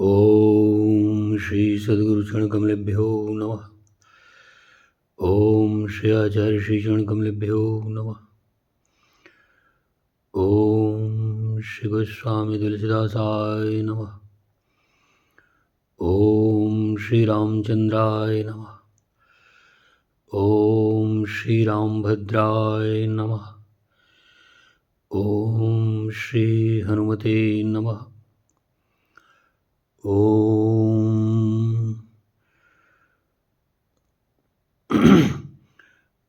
ओम श्री सद्गुरु चरण कमलेभ्यो नमः। ओम श्री आचार्य श्री चरण कमलेभ्यो नमः। ओम श्री गोस्वामी तुलसीदासाय नमः। ओम श्री रामचंद्राय नमः। ओम श्री रामभद्राय नमः। ओम श्री हनुमते नमः। ओम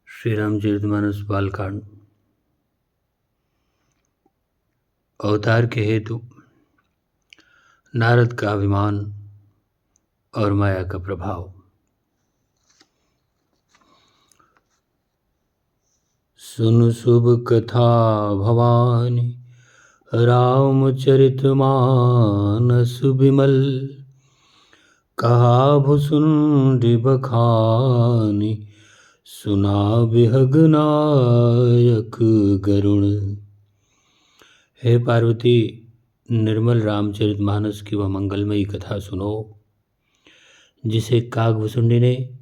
श्री रामचरितमानस बालकांड। अवतार के हेतु नारद का अभिमान और माया का प्रभाव। सुन शुभ कथा भवानी रामचरितमानस बिमल। कहा भुसुंडी बखानी सुना बिहग नायक गरुण। हे पार्वती, निर्मल रामचरितमानस की वह मंगलमयी कथा सुनो जिसे कागभुसुंडी ने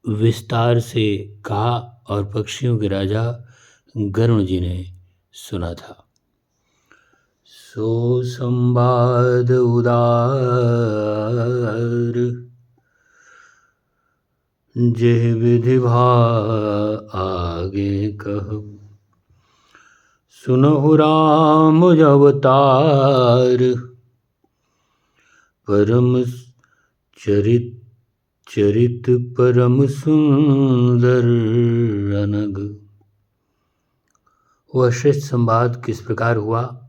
विस्तार से कहा और पक्षियों के राजा गरुण जी ने सुना था। सो संवाद उदार जेह विधि भा आगे कहूं। सुनहु राम अवतार परम चरित परम सुंदर अनग। वह श्रेष्ठ संवाद किस प्रकार हुआ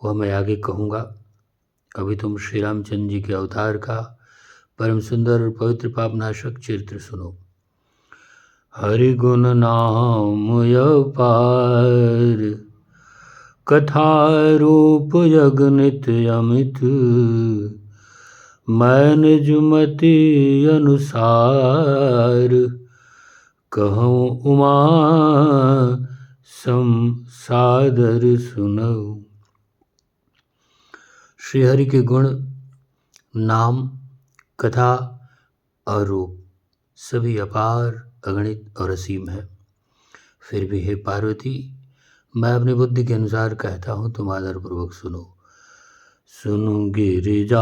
वह मैं आगे कहूँगा। अभी तुम श्री रामचंद्र जी के अवतार का परम सुंदर और पवित्र पापनाशक चरित्र सुनो। हरि गुण नाम अपार कथा रूप जगनित अमित। मैन जुमति अनुसार कहूँ उमा सम सादर सुनौ। श्रीहरि के गुण, नाम, कथा और रूप सभी अपार, अगणित और असीम है। फिर भी हे पार्वती, मैं अपनी बुद्धि के अनुसार कहता हूँ, तुम आदरपूर्वक सुनो। सुनु गिरिजा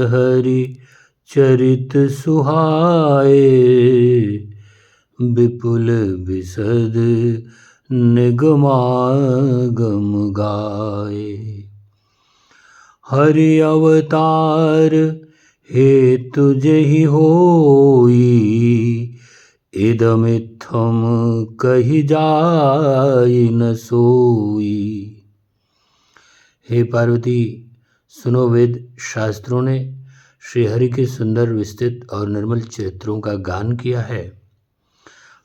हरि चरित सुहाए। विपुल विशद निगमागम गाए। हरि अवतार हेतु जेहि होई। इदमित्थम कहि जाय न सोई। हे पार्वती, सुनो, वेद शास्त्रों ने श्रीहरि के सुंदर विस्तृत और निर्मल चरित्रों का गान किया है।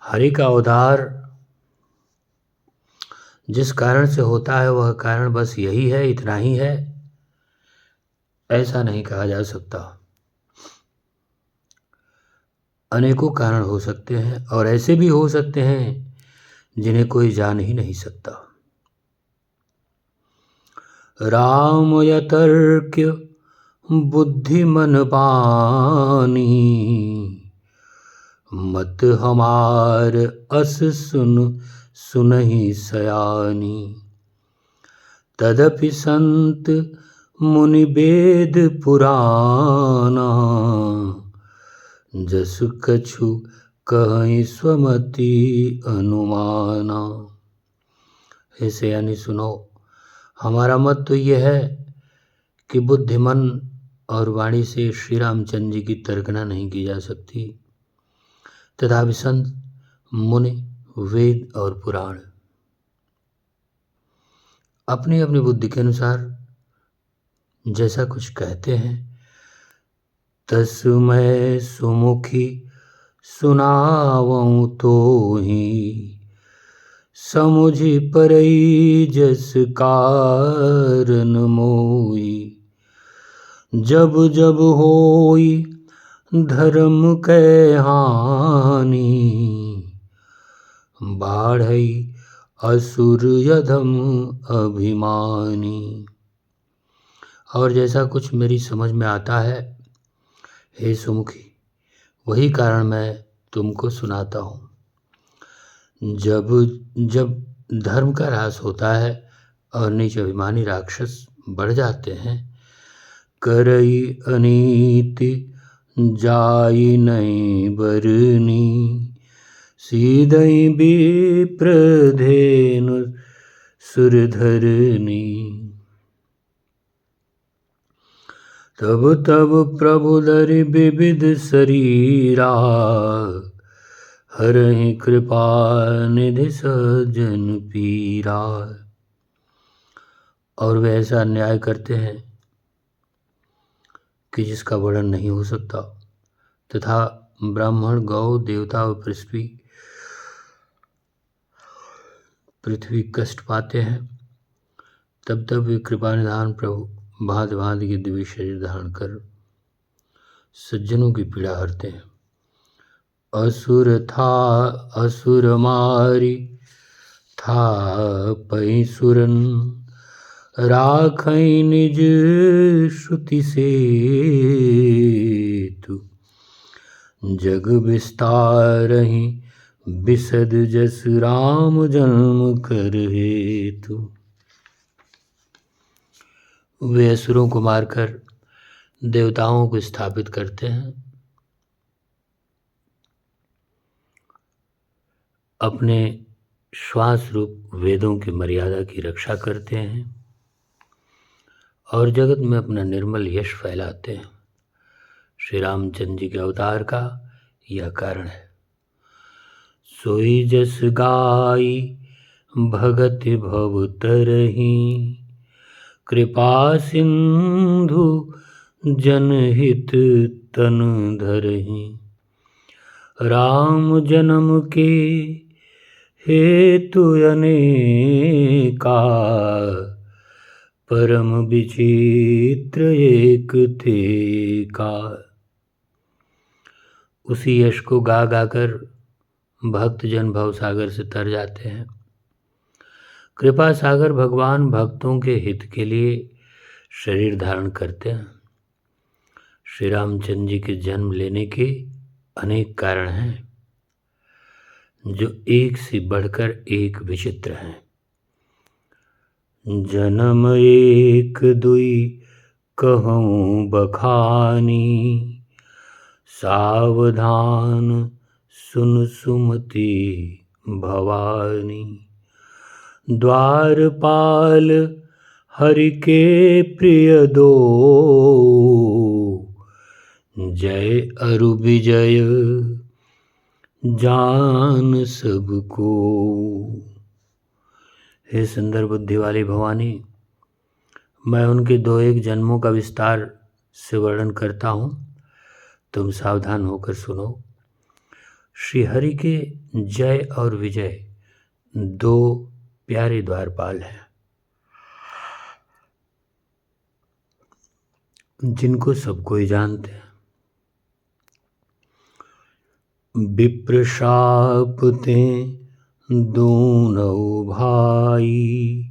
हरि का अवतार जिस कारण से होता है वह कारण बस यही है, इतना ही है, ऐसा नहीं कहा जा सकता। अनेकों कारण हो सकते हैं और ऐसे भी हो सकते हैं जिन्हें कोई जान ही नहीं सकता। राम यतर्क्य बुद्धि मन पानी। मत हमार अस सुनहि सयानी। तदपि संत मुनि वेद पुराना। जस कछु कहीं स्वमति अनुमाना। हे सयानी, सुनो, हमारा मत तो यह है कि बुद्धि, मन और वाणी से श्री रामचंद्र जी की तर्कना नहीं की जा सकती, तथा संत, मुनि, वेद और पुराण अपनी अपनी बुद्धि के अनुसार जैसा कुछ कहते हैं, तस्मै सुमुखी सुनावऊं तो ही। समुझि परई जस कारण मोई। जब जब होई धर्म कै हानि। बाढ़ई असुर यधम अभिमानी। और जैसा कुछ मेरी समझ में आता है, हे सुमुखी, वही कारण मैं तुमको सुनाता हूँ। जब जब धर्म का ह्रास होता है और नीच अभिमानी राक्षस बढ़ जाते हैं, करई अनीति जाई नहीं बरनी, सीधई विप्रधेनु सुरधरनी। तब तब प्रभु धरि विविध शरीरा, हरहि कृपा निधि सज्जन पीरा। और वे ऐसा अन्याय करते हैं कि जिसका वर्णन नहीं हो सकता, तथा ब्राह्मण, गौ, देवता और पृथ्वी कष्ट पाते हैं। तब तब वे कृपा निधान प्रभु भांति भांति के दिव्य शरीर धारण कर सज्जनों की पीड़ा हरते हैं। असुर मारी था पै सुरन, राखई निज श्रुति से तू, जग विस्तारहि बिसद जस राम जन्म कर हेतु। वे असुरों को मारकर देवताओं को स्थापित करते हैं, अपने श्वास रूप वेदों की मर्यादा की रक्षा करते हैं और जगत में अपना निर्मल यश फैलाते हैं। श्री रामचंद्र जी के अवतार का यह कारण है। सोई जस गाई भगत भव तरही, कृपा सिंधु जनहित तन धरही। राम जन्म के हेतु अनेका, परम विचित्र एक थे का। उसी यश को गा गाकर भक्त जन भव सागर से तर जाते हैं। कृपा सागर भगवान भक्तों के हित के लिए शरीर धारण करते हैं। श्री रामचंद्र जी के जन्म लेने के अनेक कारण हैं, जो एक से बढ़कर एक विचित्र हैं। जन्म एक दुई कहूँ बखानी, सावधान सुन सुमति भवानी। द्वारपाल हरि के प्रिय दो, जय अरु विजय जान सबको। हे सुंदर बुद्धि वाली भवानी, मैं उनके दो एक जन्मों का विस्तार से वर्णन करता हूँ, तुम सावधान होकर सुनो। श्री हरि के जय और विजय दो प्यारे द्वारपाल हैं, जिनको सब कोई जानते हैं। विप्रशाप ते दोनों भाई,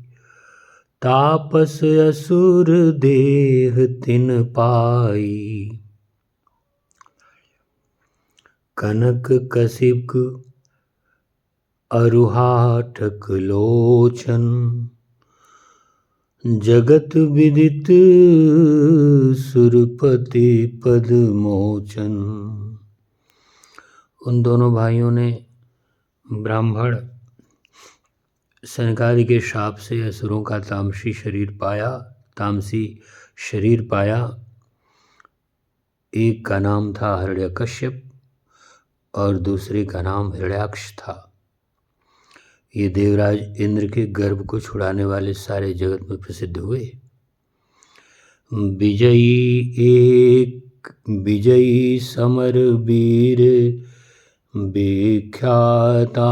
तापस असुर देह तिन पाई। कनक कसिक अरुहाटक लोचन, जगत विदित सुरपति पद मोचन। उन दोनों भाइयों ने ब्राह्मण सनकादि के शाप से असुरों का तामसी शरीर पाया। एक का नाम था हिरण्यकश्यप और दूसरे का नाम हिरण्याक्ष था। ये देवराज इंद्र के गर्भ को छुड़ाने वाले सारे जगत में प्रसिद्ध हुए। विजयी समर वीर विख्याता,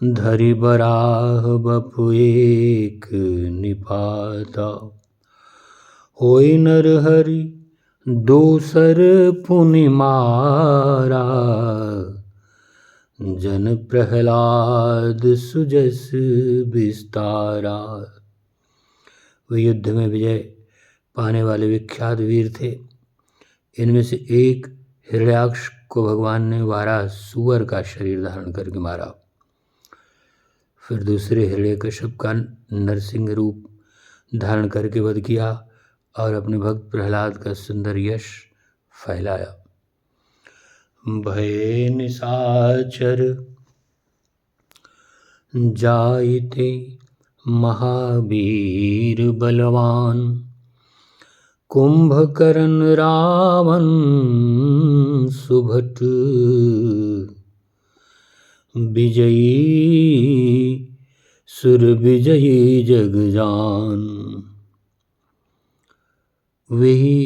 धरि बराह बपु एक निपाता। होय नर हरि दोसर पुनि मारा, जन प्रहलाद सुजस विस्तारा। वे युद्ध में विजय पाने वाले विख्यात वीर थे। इनमें से एक हिरण्याक्ष को भगवान ने 12 सूअर का शरीर धारण करके मारा। फिर दूसरे हिरण्यकश्यप का नरसिंह रूप धारण करके वध किया और अपने भक्त प्रहलाद का सुंदर यश फैलाया। भय निशाचर जाइते महावीर बलवान, कुंभकर्ण रावण सुभट, विजयी सुर विजयी जगजान। वे ही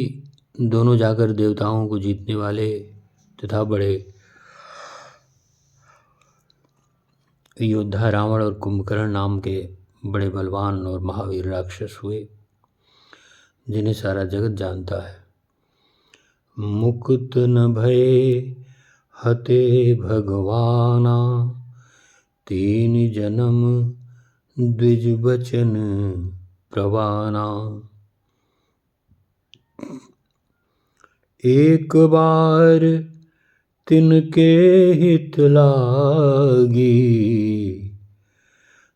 दोनों जाकर देवताओं को जीतने वाले तथा बड़े योद्धा रावण और कुंभकर्ण नाम के बड़े बलवान और महावीर राक्षस हुए, जिन्हें सारा जगत जानता है। मुकुत न भय हते भगवाना, तीन जन्म द्विज बचन प्रवाना। एक बार तिनके हित लागी,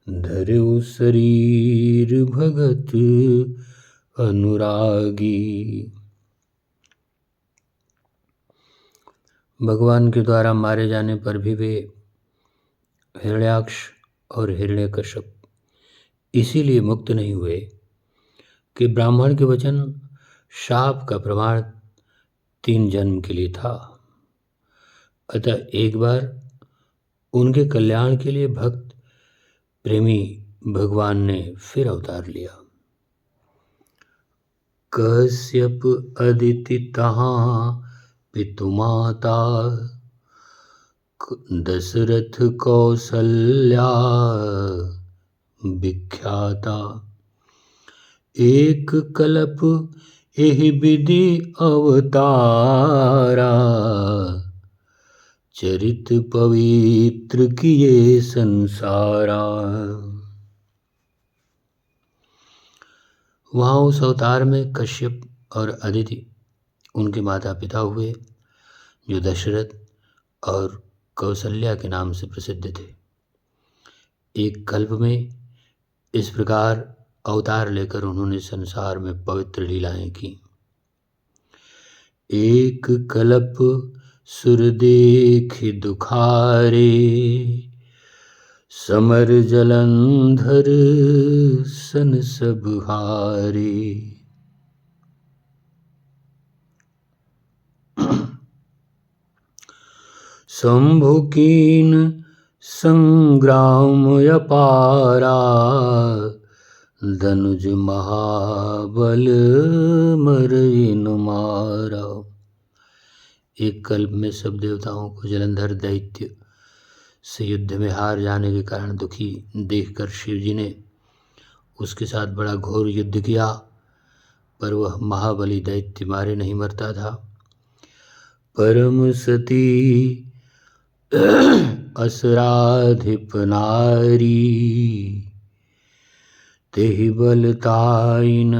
धर्यु शरीर भगत अनुरागी। भगवान के द्वारा मारे जाने पर भी वे हिरण्याक्ष और हिरण्यकश्यप इसीलिए मुक्त नहीं हुए कि ब्राह्मण के वचन शाप का प्रमाण 3 जन्म के लिए था। अतः एक बार उनके कल्याण के लिए भक्त प्रेमी भगवान ने फिर अवतार लिया। कश्यप अदिति तहाँ पितु माता, दशरथ कौसल्या विख्याता। एक कल्प एहि विधि अवतारा, चरित पवित्र किए संसारा। वहाँ उस अवतार में कश्यप और अदिति उनके माता पिता हुए, जो दशरथ और कौसल्या के नाम से प्रसिद्ध थे। एक कल्प में इस प्रकार अवतार लेकर उन्होंने संसार में पवित्र लीलाएं की। एक कल्प सुर देख दुखारे, समर जलंधर सन सब हारे। शंभु कीन संग्राम अपारा, धनुज महाबल मरइन मारा। एक कल्प में सब देवताओं को जलंधर दैत्य से युद्ध में हार जाने के कारण दुखी देखकर शिव जी ने उसके साथ बड़ा घोर युद्ध किया, पर वह महाबली दैत्य मारे नहीं मरता था। परम सती असुराधिप नारी, तेहि बल ताइन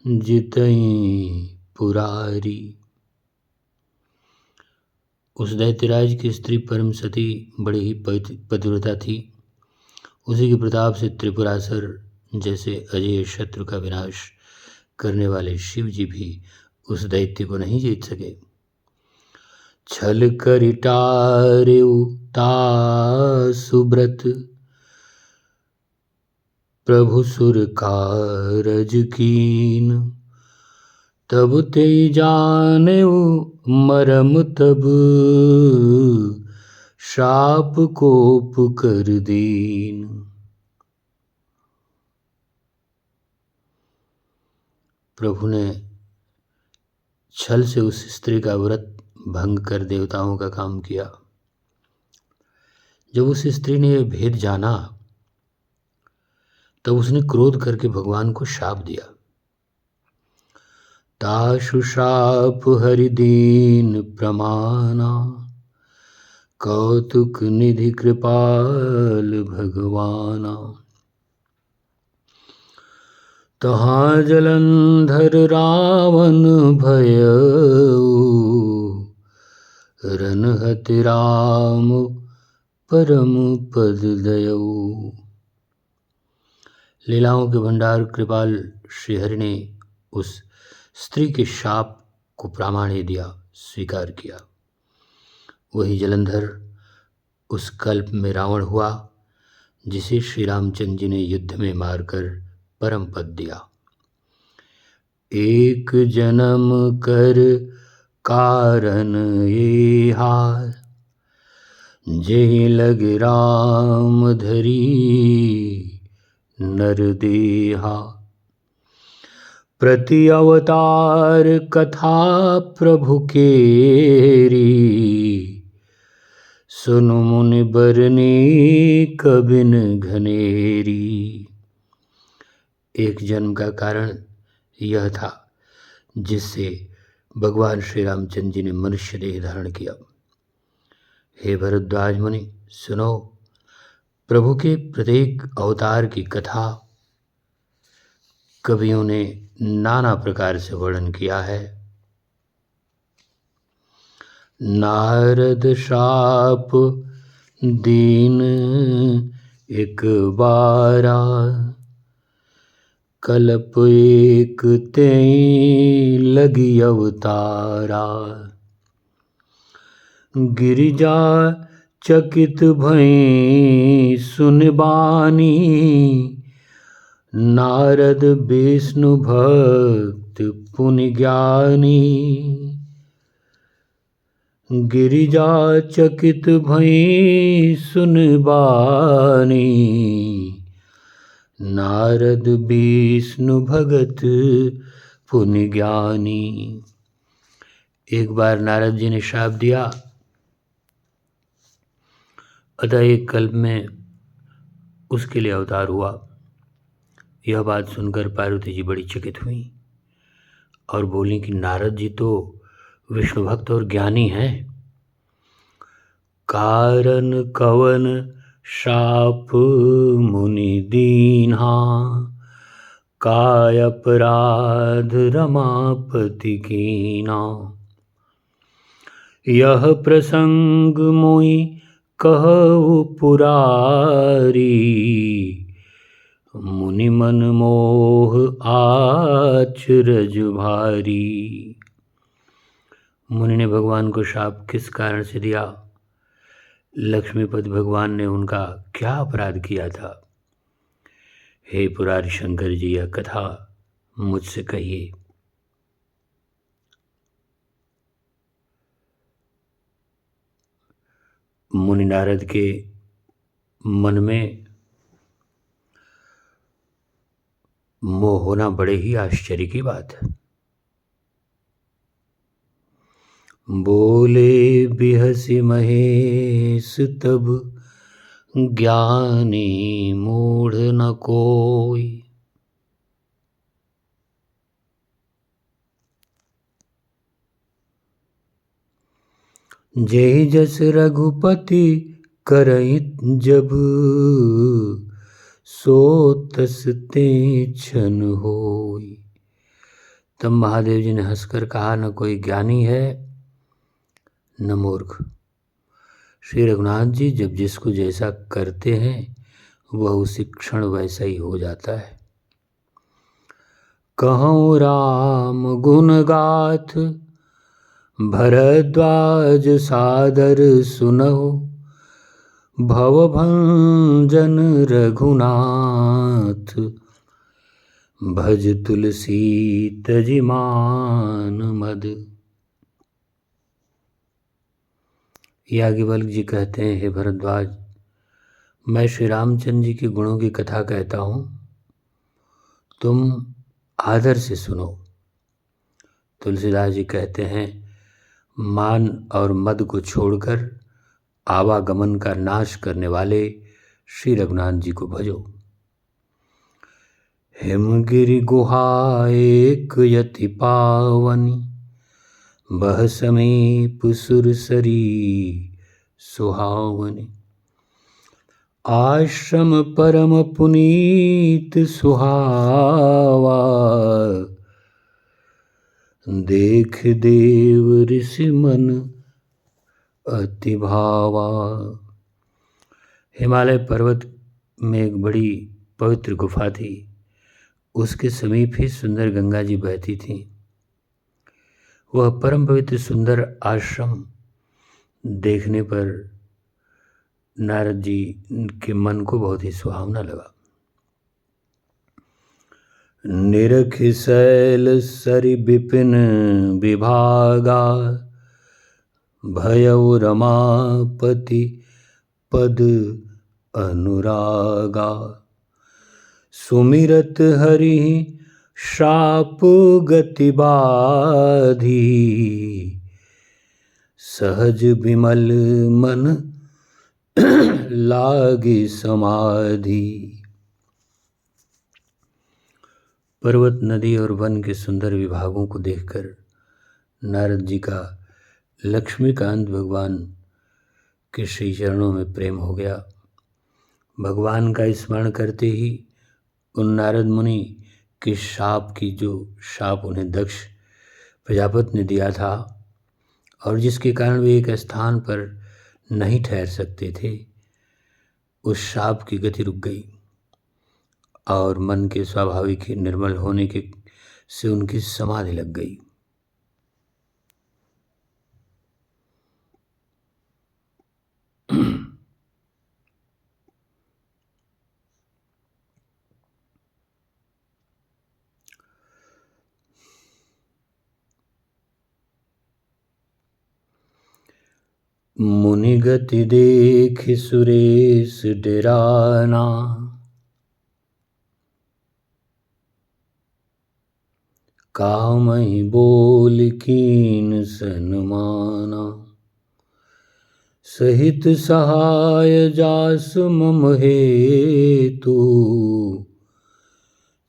जितई पुरारी। उस दैत्यराज की स्त्री परम सती बड़ी ही पतिव्रता थी। उसी के प्रताप से त्रिपुरासुर जैसे अजय शत्रु का विनाश करने वाले शिव जी भी उस दैत्य को नहीं जीत सके। छल करि टारेउ ता सुब्रत, प्रभु सुर कारज कीन। तब ते जानेउ मरम तब, शाप कोप कर दीन। प्रभु ने छल से उस स्त्री का व्रत भंग कर देवताओं का काम किया। जब उस स्त्री ने यह भेद जाना, तब उसने क्रोध करके भगवान को शाप दिया। ताशु शाप हरिदीन प्रमाना, कौतुक निधि कृपाल भगवाना। तहाँ जलंधर रावण भयउ, रनहति राम परम पद दयऊ। लीलाओं के भंडार कृपाल श्रीहरि ने उस स्त्री के शाप को प्रामाण्य दिया, स्वीकार किया। वही जलंधर उस कल्प में रावण हुआ, जिसे श्री रामचंद्र जी ने युद्ध में मारकर परम पद दिया। एक जन्म कर कारण ये हार, जेहि लग राम धरी नर देहा। प्रति अवतार कथा प्रभु केरी, सुनु मुनि बरनी कबिन घनेरी। एक जन्म का कारण यह था जिससे भगवान श्री रामचंद्र जी ने मनुष्य देह धारण किया। हे भरद्वाज मुनि, सुनो, प्रभु के प्रत्येक अवतार की कथा कवियों ने नाना प्रकार से वर्णन किया है। नारद शाप दीन एक बारा, कल्प एक तेई लगी अवतारा। गिरिजा चकित भई सुन बानी, नारद विष्णु भक्त पुनि ज्ञानी। गिरिजा चकित भई सुन बानी, नारद विष्णु भगत पुनि ज्ञानी। एक बार नारद जी ने शाप दिया, अतः एक कल्प में उसके लिए अवतार हुआ। यह बात सुनकर पार्वती जी बड़ी चकित हुई और बोली कि नारद जी तो विष्णु भक्त और ज्ञानी हैं। कारण कवन शाप मुनि दीन्हा, काय अपराध रमापति कीना। यह प्रसंग मोहि कहु पुरारी, मुनि मन मोह आचरज भारी। मुनि ने भगवान को शाप किस कारण से दिया? लक्ष्मीपति भगवान ने उनका क्या अपराध किया था? हे पुरारी शंकर जी, यह कथा मुझसे कहिए। मुनि नारद के मन में मोह होना बड़े ही आश्चर्य की बात है। बोले बिहसी महेश तब, ज्ञानी मूढ़ न कोई। जय जस रघुपति करई जब, सो तस ते छन होई। तब महादेव जी ने हंसकर कहा, न कोई ज्ञानी है न मूर्ख। श्री रघुनाथ जी जब जिसको जैसा करते हैं वह उसी क्षण वैसा ही हो जाता है। कहूँ राम गुण गाथ, भरद्वाज सादर सुनहु। भवभंजन रघुनाथ, भज तुलसी तजि मान मद। याज्ञवल्क्य जी कहते हैं, हे भरद्वाज, मैं श्री रामचंद्र जी के गुणों की कथा कहता हूँ, तुम आदर से सुनो। तुलसीदास जी कहते हैं, मान और मद को छोड़कर आवागमन का नाश करने वाले श्री रघुनाथ जी को भजो। हिमगिरि गुहा एक यति पावनी, बह समीप सुरसरी सुहावनी। आश्रम परम पुनीत सुहावा, देख देव ऋषि मन अति भावा। हिमालय पर्वत में एक बड़ी पवित्र गुफा थी। उसके समीप ही सुंदर गंगा जी बहती थीं। वह परम पवित्र सुंदर आश्रम देखने पर नारद जी के मन को बहुत ही सुहावना लगा। निरख शैल सरि विपिन विभागा, भयउ रमापति पद अनुरागा। सुमिरत हरि शाप गति बाधी, सहज विमल मन लागी समाधि। पर्वत, नदी और वन के सुंदर विभागों को देखकर नारद जी का लक्ष्मीकांत भगवान के श्री चरणों में प्रेम हो गया। भगवान का स्मरण करते ही उन नारद मुनि के शाप उन्हें दक्ष प्रजापति ने दिया था और जिसके कारण वे एक स्थान पर नहीं ठहर सकते थे, उस शाप की गति रुक गई और मन के स्वाभाविक निर्मल होने के से उनकी समाधि लग गई। मुनिगति देख सुरेश डराना, कामहि बोल कीन सन्माना। सहित सहाय जास मम हेतु,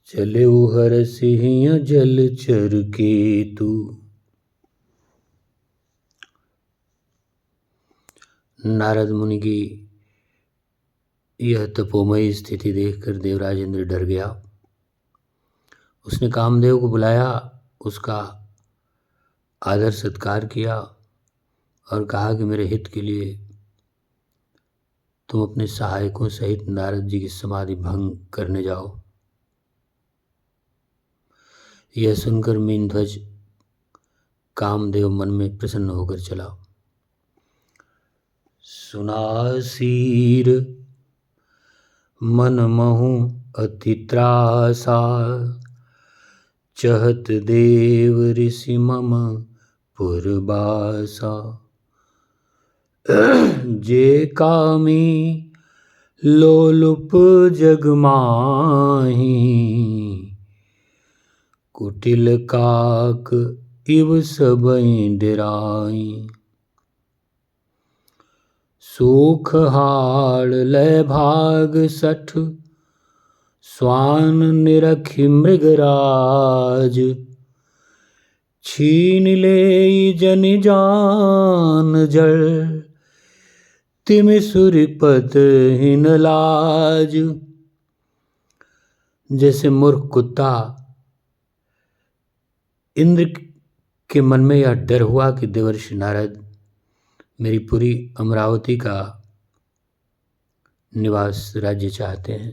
चले हर सिंह जलचर केतु। नारद मुनि की यह तपोमयी स्थिति देखकर देवराज इंद्र डर गया। उसने कामदेव को बुलाया, उसका आदर सत्कार किया और कहा कि मेरे हित के लिए तुम अपने सहायकों सहित नारद जी की समाधि भंग करने जाओ। यह सुनकर मीनध्वज कामदेव मन में प्रसन्न होकर चला। सुनासीर मन महु अति त्रासा, चहत देव ऋषि मम पुरबासा। जे कामी लोलुप जग माही, कुटिल काक इव सबई डेराई। सूख हाड़ लय भाग सठ, स्वान निरखि मृगराज। छीन ले जनि जान जल, तिमि सुरपत हिन लाज। जैसे मूर्ख कुत्ता इंद्र के मन में यह डर हुआ कि देवर्षि नारद मेरी पूरी अमरावती का निवास राज्य चाहते हैं।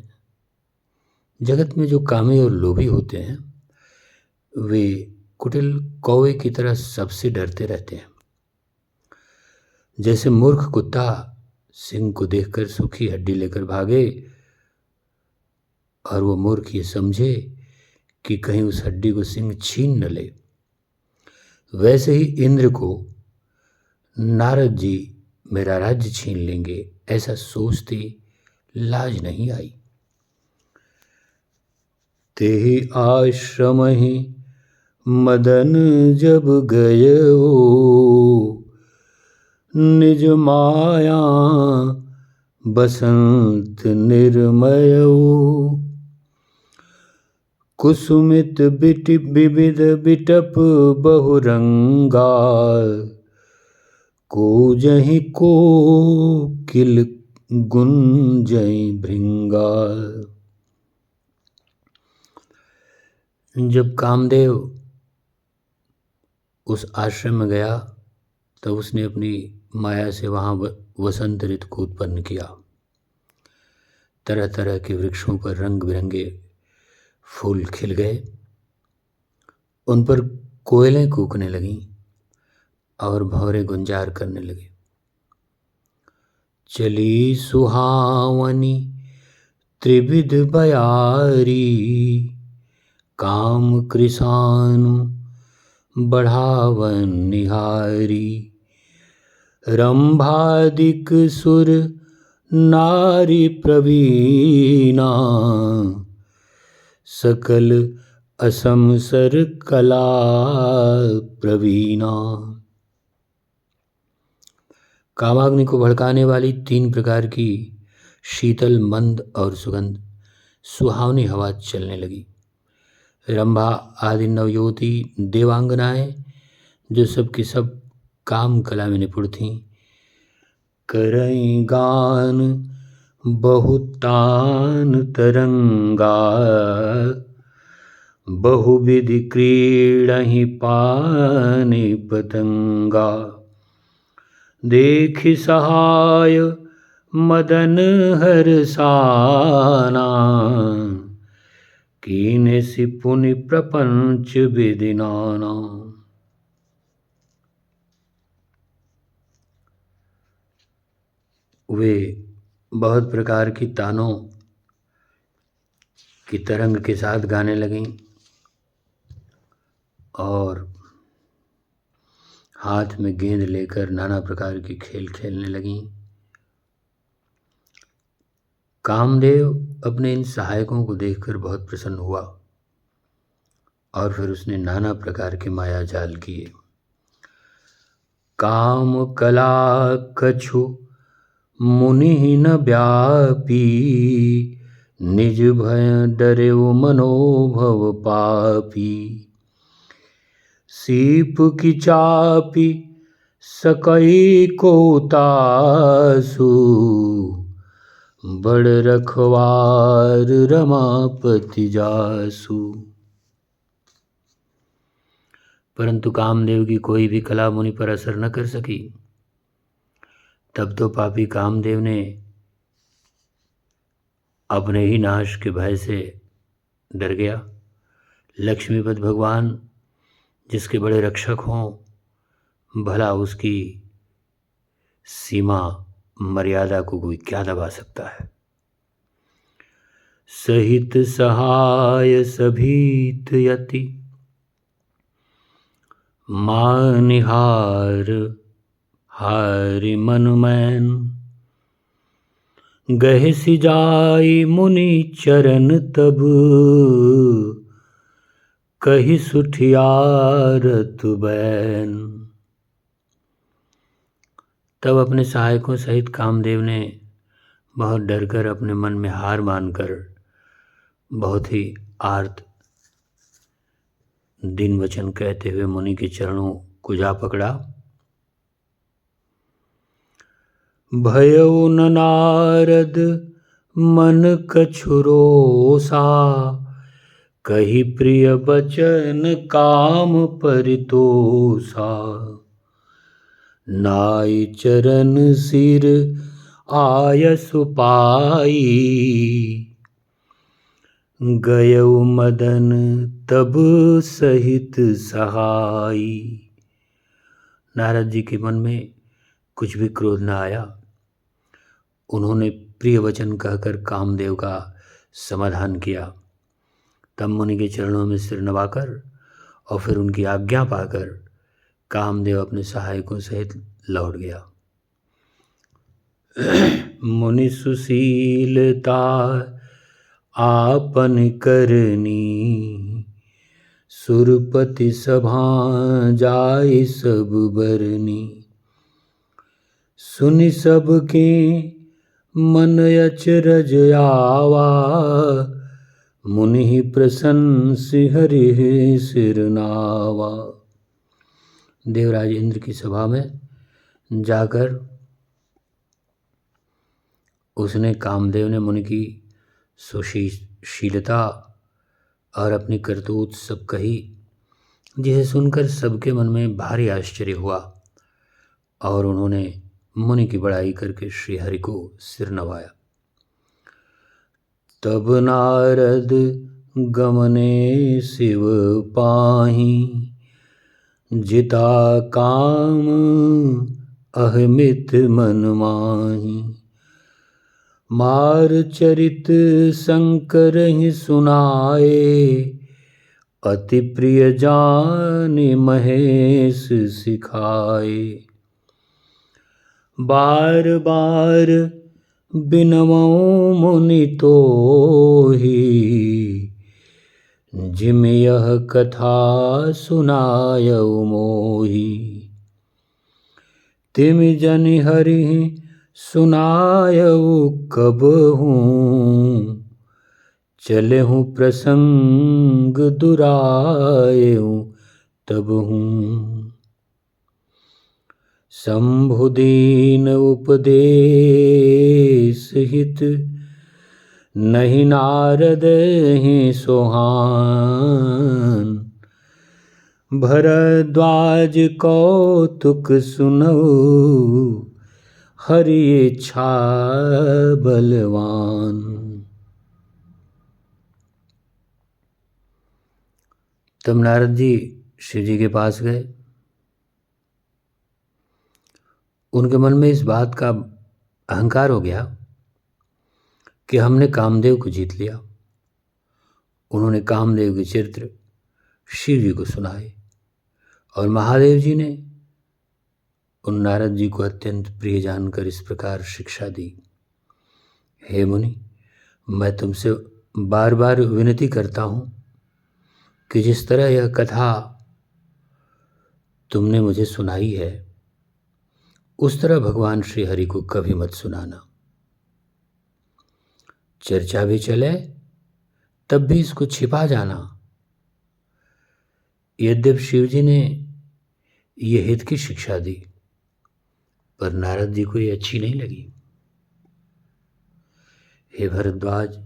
जगत में जो कामी और लोभी होते हैं वे कुटिल कौवे की तरह सबसे डरते रहते हैं। जैसे मूर्ख कुत्ता सिंह को देखकर सूखी हड्डी लेकर भागे और वो मूर्ख ये समझे कि कहीं उस हड्डी को सिंह छीन न ले, वैसे ही इंद्र को नारद जी मेरा राज्य छीन लेंगे ऐसा सोचते लाज नहीं आई। तेहि आश्रम ही मदन जब गयो, निज माया बसंत निर्मयो। कुसुमित विविध बिटप बहुरंगा, को जहि कोकिल गुंजय भृंगा। जब कामदेव उस आश्रम में गया तब उसने अपनी माया से वहाँ वसंत ऋतु को उत्पन्न किया। तरह तरह के वृक्षों पर रंग बिरंगे फूल खिल गए, उन पर कोयलें कूकने लगीं और भंवरे गुंजार करने लगे। चली सुहावनी त्रिविध बयारी, काम कृसानु बढ़ावन निहारी। रंभादिक सुर नारी प्रवीणा, सकल असमसर कला प्रवीणा। कामाग्नि को भड़काने वाली 3 प्रकार की शीतल, मंद और सुगंध सुहावनी हवा चलने लगी। रंभा आदि नवयुवती देवांगनाएं जो सब की सब काम कला में निपुण थीं, करई गान बहुतान तरंगा, बहुविधि क्रीड़हि पानि पतंगा। देखि सहाय मदन हरसाना, कीने सि पुनि प्रपंच विधि नाना। वे बहुत प्रकार की तानों की तरंग के साथ गाने लगीं और हाथ में गेंद लेकर नाना प्रकार के खेल खेलने लगीं। कामदेव अपने इन सहायकों को देखकर बहुत प्रसन्न हुआ और फिर उसने नाना प्रकार के माया जाल किए। काम कला कछु मुनि न व्यापी, निज भय डरे मनोभव पापी। सीप की चापी सकई को तासु, बड़ रखवार रमापति जासु। परंतु कामदेव की कोई भी कला मुनि पर असर न कर सकी। तब तो पापी कामदेव ने अपने ही नाश के भय से डर गया। लक्ष्मीपति भगवान जिसके बड़े रक्षक हों, भला उसकी सीमा मर्यादा को कोई क्या दबा सकता है। सहित सहाय सभीत यति, मानिहार हारि मन मैन। गहे सिजाई मुनि चरण तब, कही सुठियारत बैन। तब अपने सहायकों सहित कामदेव ने बहुत डरकर अपने मन में हार मानकर बहुत ही आर्त दिन वचन कहते हुए मुनि के चरणों को जा पकड़ा। भयउ न नारद मन कछु रोसा, कही प्रिय बचन काम परितोषा। नाई चरण सिर आयसु पाई, गयउ मदन तब सहित सहाई। नारद जी के मन में कुछ भी क्रोध न आया। उन्होंने प्रिय वचन कहकर कामदेव का समाधान किया। तब मुनि के चरणों में सिर नवाकर और फिर उनकी आज्ञा पाकर कामदेव अपने सहायकों सहित लौट गया। मुनि सुशीलता आपन करनी, सुरपति सभा जाय सब बरनी। सुनि सबके मन अचरज आवा, मुनि प्रशंसि हरि सिर नावा। देवराज इंद्र की सभा में जाकर उसने कामदेव ने मुनि की सुशीलता और अपनी करतूत सब कही, जिसे सुनकर सबके मन में भारी आश्चर्य हुआ और उन्होंने मुनि की बड़ाई करके श्रीहरि को सिर नवाया। तब नारद गमने शिव पाही, जिता काम अहमित मन माही। मार चरित शंकर ही सुनाए, अति प्रिय जान महेश सिखाए। बार बार बिनवऊँ मुनि तोहि, जिम यह कथा सुनायऊ मोहि। तिम जन हरि सुनायऊ कबहूँ, चलहूँ प्रसंग दुरायऊ तबहूँ। शंभुदीन उपदेश हित, नहीं नारद ही सोहान। भरद्वाज कौतुक सुनऊ, हरि इच्छा बलवान। तब नारद जी शिव जी के पास गए। उनके मन में इस बात का अहंकार हो गया कि हमने कामदेव को जीत लिया। उन्होंने कामदेव के चरित्र शिव जी को सुनाए और महादेव जी ने उन नारद जी को अत्यंत प्रिय जानकर इस प्रकार शिक्षा दी। हे मुनि, मैं तुमसे बार बार विनती करता हूँ कि जिस तरह यह कथा तुमने मुझे सुनाई है, उस तरह भगवान श्री हरि को कभी मत सुनाना। चर्चा भी चले तब भी इसको छिपा जाना। यद्यपि शिव जी ने यह हित की शिक्षा दी, पर नारद जी को ये अच्छी नहीं लगी। हे भरद्वाज,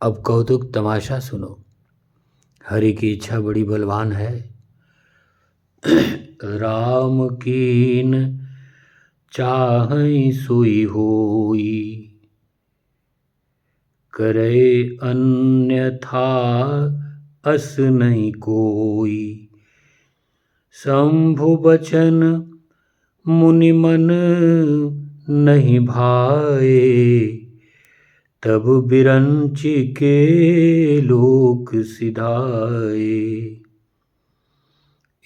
अब कौतुक तमाशा सुनो। हरि की इच्छा बड़ी बलवान है। राम कीन चाहै सोई होई, करे अन्यथा अस नहीं कोई। शंभु बचन मुनि मन नहीं भाए, तब बिरंचि के लोक सिधाए।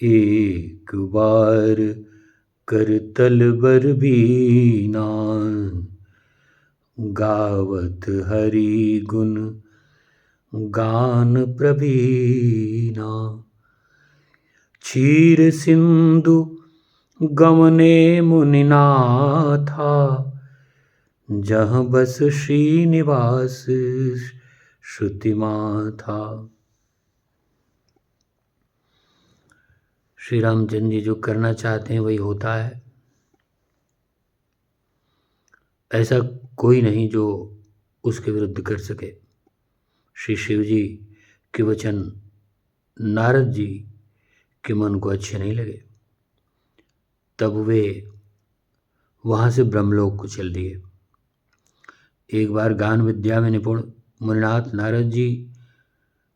एक बार करतल बर बीना, गावत हरि गुण गान प्रवीणा। क्षीर सिंधु गमने मुनिनाथा, जहाँ बस श्रीनिवास श्रुति माथा। श्री रामचंद्र जी जो करना चाहते हैं वही होता है। ऐसा कोई नहीं जो उसके विरुद्ध कर सके। श्री शिव जी के वचन नारद जी के मन को अच्छे नहीं लगे। तब वे वहाँ से ब्रह्मलोक को चल दिए। एक बार गान विद्या में निपुण मुनिनाथ नारद जी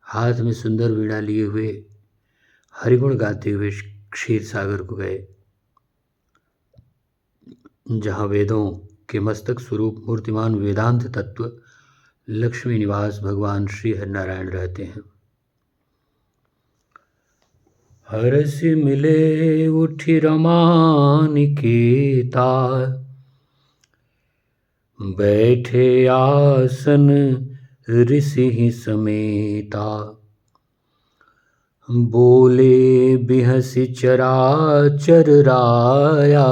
हाथ में सुंदर वीणा लिए हुए हरिगुण गाते हुए क्षीर सागर को गए, जहाँ वेदों के मस्तक स्वरूप मूर्तिमान वेदांत तत्व लक्ष्मी निवास भगवान श्री हरिनारायण रहते हैं। हरस मिले उठि रमानिकेता, बैठे आसन ऋषि समेता। बोले बिहसि चराचर राया,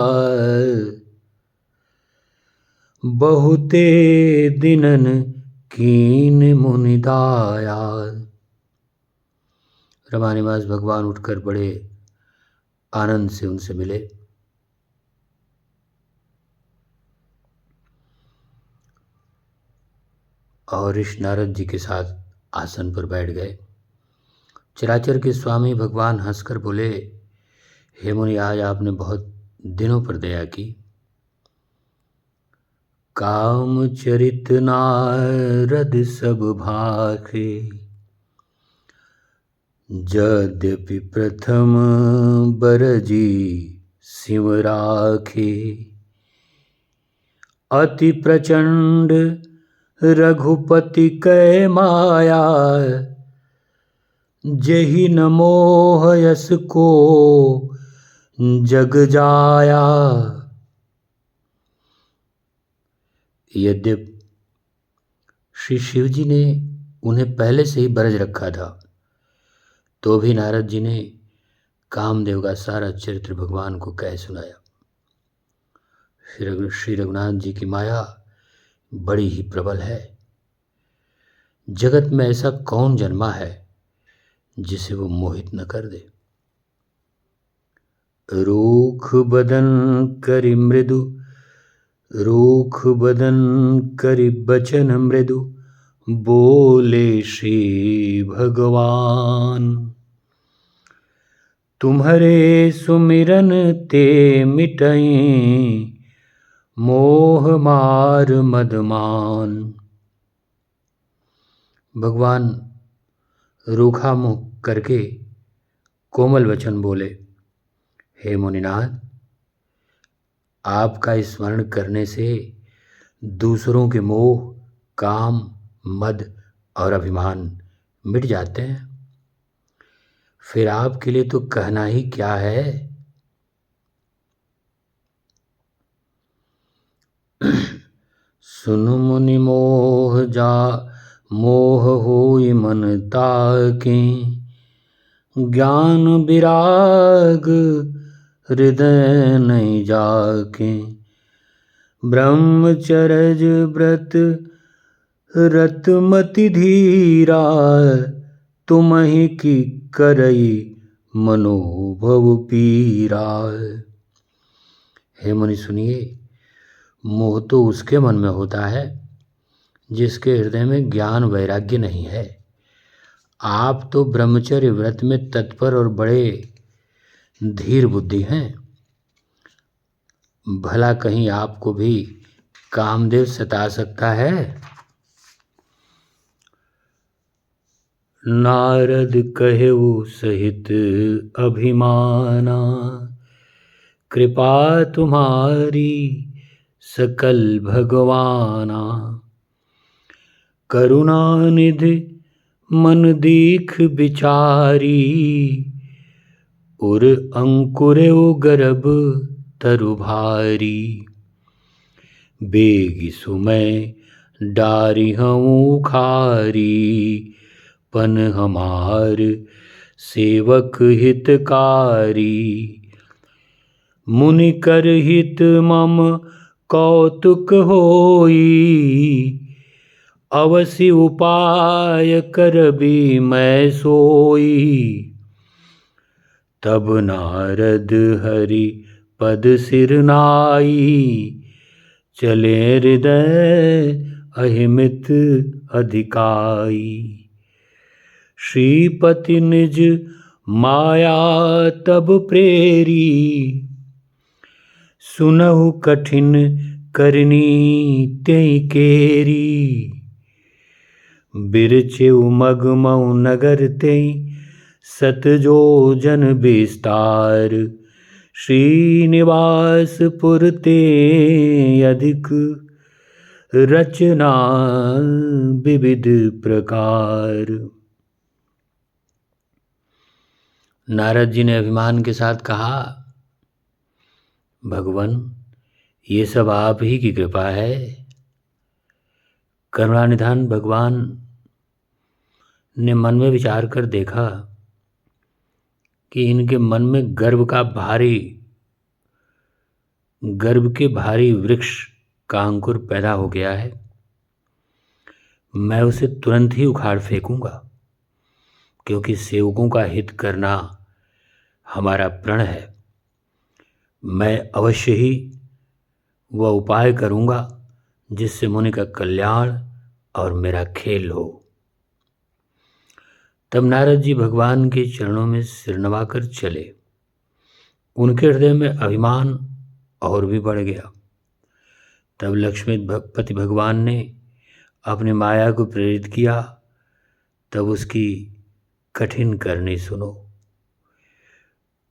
बहुते दिनन कीन मुनिदाया। रमानिवास भगवान उठकर बड़े आनंद से उनसे मिले। और ऋषि नारद जी के साथ आसन पर बैठ गए। चराचर के स्वामी भगवान हंसकर बोले, हे मुनि, आज आपने बहुत दिनों पर दया की। काम चरित नारद सब भाखे, यद्यपि प्रथम बरजी सिंह राखे। अति प्रचंड रघुपति कै माया, जेहि न मोह यस को जग जाया। यद्यप श्री शिव जी ने उन्हें पहले से ही बरज रखा था, तो भी नारद जी ने कामदेव का सारा चरित्र भगवान को कह सुनाया। श्री रघुनाथ जी की माया बड़ी ही प्रबल है। जगत में ऐसा कौन जन्मा है जिसे वो मोहित न कर दे। रूख बदन करि मृदु, रूख बदन करि बचन मृदु, बोले श्री भगवान। तुम्हारे सुमिरन ते मिटई, मोह मार मदमान। भगवान रूखा मुख करके कोमल वचन बोले, हे मुनिनाथ, आपका स्मरण करने से दूसरों के मोह, काम, मद और अभिमान मिट जाते हैं। फिर आपके लिए तो कहना ही क्या है। सुनु मुनि मोह जा, मोह होई मन ताके, ज्ञान विराग हृदय नहीं जाके। ब्रह्मचर्य व्रत रतमति धीरा, तुमहि की करई मनोभव पीरा। हे मुनि सुनिए, मोह तो उसके मन में होता है जिसके हृदय में ज्ञान वैराग्य नहीं है। आप तो ब्रह्मचर्य व्रत में तत्पर और बड़े धीर बुद्धि हैं। भला कहीं आपको भी कामदेव सता सकता है? नारद कहेउ सहित अभिमाना, कृपा तुम्हारी सकल भगवाना। करुणा निधि मन दीख विचारी, उर अंकुरेउ गर्भ तरु भारी। बेगी सुमय डारी हूँ खारी, पन हमार सेवक हितकारी। मुनि कर हित मम कौतुक होई, अवसि उपाय करबी मैं सोई। तब नारद हरि पद सिर नाई, चले हृदय अहिमित अधिकाई। श्रीपति निज माया तब प्रेरी, सुनहु कठिन करनी त्यै केरी। बिरचे मगमऊ नगर त्यै सतजोजन विस्तार। श्रीनिवासपुर ते अधिक रचना विविध प्रकार। नारद जी ने अभिमान के साथ कहा, भगवान, ये सब आप ही की कृपा है। करुणानिधान भगवान ने मन में विचार कर देखा कि इनके मन में गर्व के भारी वृक्ष का अंकुर पैदा हो गया है। मैं उसे तुरंत ही उखाड़ फेंकूंगा, क्योंकि सेवकों का हित करना हमारा प्रण है। मैं अवश्य ही वह उपाय करूंगा जिससे मुनि का कल्याण और मेरा खेल हो। तब नारद जी भगवान के चरणों में सिर नवाकर चले। उनके हृदय में अभिमान और भी बढ़ गया। तब लक्ष्मीपति भगवान ने अपनी माया को प्रेरित किया। तब उसकी कठिन करनी सुनो।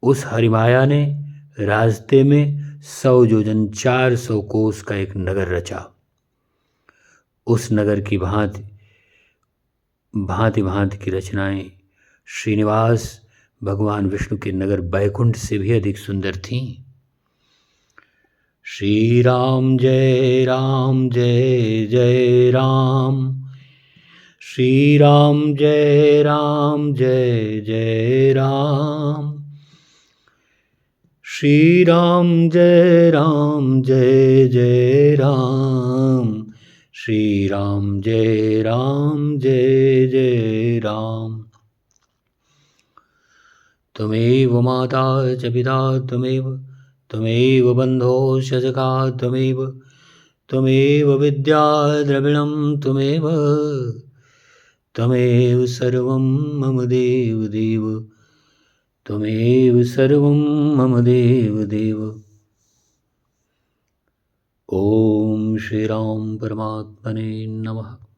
उस हरिमाया ने रास्ते में 100 योजन 400 कोस का एक नगर रचा। उस नगर की भांति भांति की रचनाएं श्रीनिवास भगवान विष्णु के नगर बैकुंठ से भी अधिक सुंदर थीं। श्री राम जय जय राम। श्री राम जय जय राम। श्री राम जय जय राम। श्री राम जय जय राम। त्वमेव माता च पिता त्वमेव बन्धोश्च सखा त्वमेव विद्या द्रविणं त्वमेव सर्वं मम देव त्वमेव सर्वं मम देव। ओम श्री राम परमात्मने नमः।